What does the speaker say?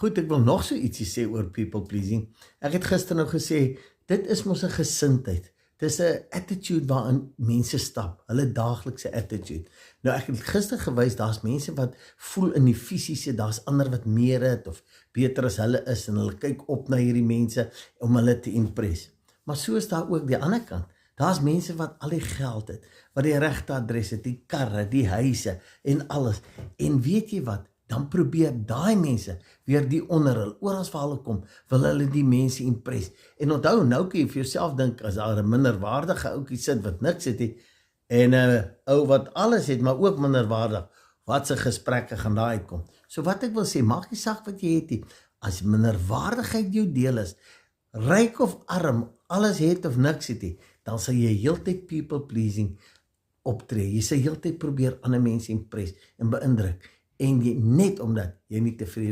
Goed, ek wil nog so ietsie sê oor people pleasing. Ek het gister nou gesê, dit is mos 'n gesindheid. Dis 'n attitude waarin mense stap, hulle daaglikse attitude. Nou ek het gister gewys, daar's mense wat voel in die fisiese, daar's ander wat meer het of beter as hulle is en hulle kyk op na hierdie mense om hulle te impress. Maar so is daar ook die ander kant. Daar's mense wat al die geld het, wat die regte adres het, die karre, die huise en alles. En weet jy wat? Dan probeer daai mense weer die onder hulle, oral waar hulle kom, wil hulle die mense impress. En onthou, nou kan jy vir jouself dink, as daar 'n minderwaardige ouetjie sit wat niks het nie, en 'n ou wat alles het, maar ook minderwaardig, wat se gesprekke gaan daar uitkom. So wat ek wil sê, maak nie saak wat jy het nie, as minderwaardigheid jou deel is, ryk of arm, alles het of niks het nie, dan sal jy heeltyd people pleasing optree. Jy sal heeltyd probeer ander mense impress en beïndruk. En jy, net omdat jy nie tevrede